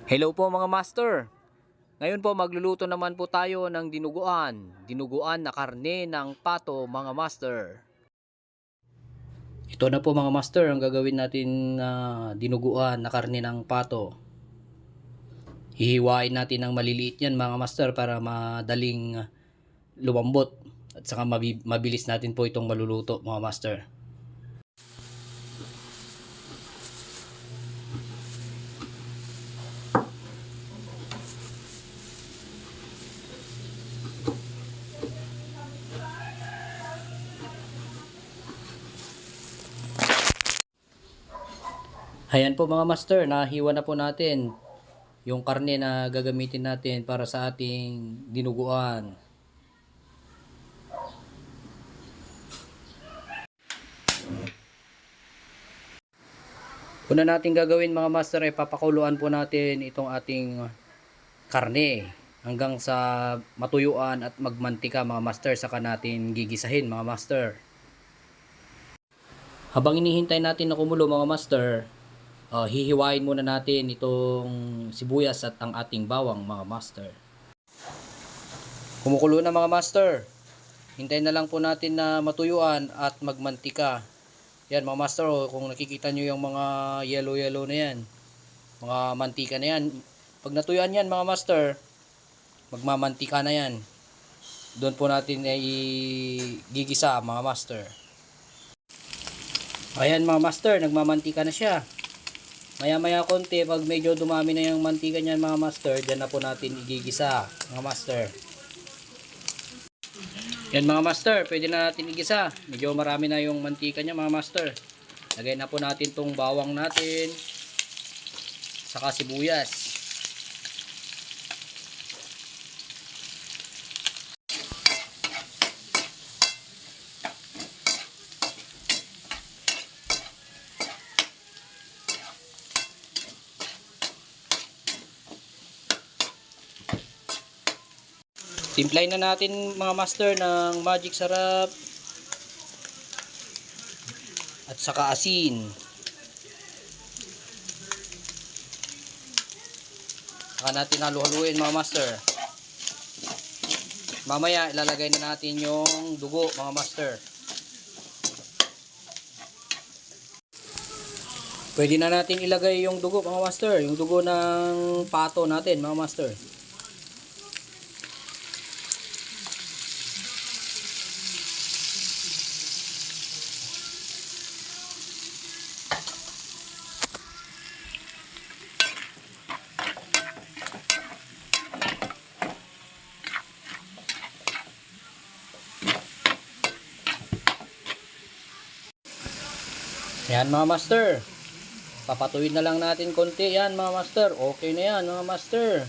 Hello po mga master. Ngayon po magluluto naman po tayo ng dinuguan. Dinuguan na karne ng pato mga master. Ito na po mga master ang gagawin natin na dinuguan na karne ng pato. Hihiwain natin ng maliliit yan mga master para madaling lumambot. At saka mabilis natin po itong maluluto mga master. Ayan po mga master, nahiwa na po natin yung karne na gagamitin natin para sa ating dinuguan. Una natin gagawin mga master ay papakuluan po natin itong ating karne hanggang sa matuyuan at magmantika mga master, saka natin gigisahin mga master. Habang inihintay natin na kumulo mga master, hihiwain muna natin itong sibuyas at ang ating bawang mga master. Kumukulo na mga master. Hintayin na lang po natin na matuyuan at magmantika. Yan mga master, kung nakikita nyo yung mga yellow na yan, mga mantika na yan, pag natuyuan yan mga master, magmamantika na yan. Doon po natin ay gigisa mga master. Ayan mga master, nagmamantika na siya. Maya konti, pag medyo dumami na yung mantika niyan mga master, dyan na po natin igigisa mga master. Yan mga master, pwede na natin igisa. Medyo marami na yung mantika niya mga master. Lagay na po natin tong bawang natin, saka sibuyas. Timplahin na natin mga master ng magic sarap at saka asin. Saka natin halu-haluin mga master. Mamaya ilalagay na natin yung dugo mga master. Pwede na natin ilagay yung dugo mga master, yung dugo ng pato natin mga master. Yan mga master, papatuyin na lang natin konti yan mga master. Okay na yan mga master.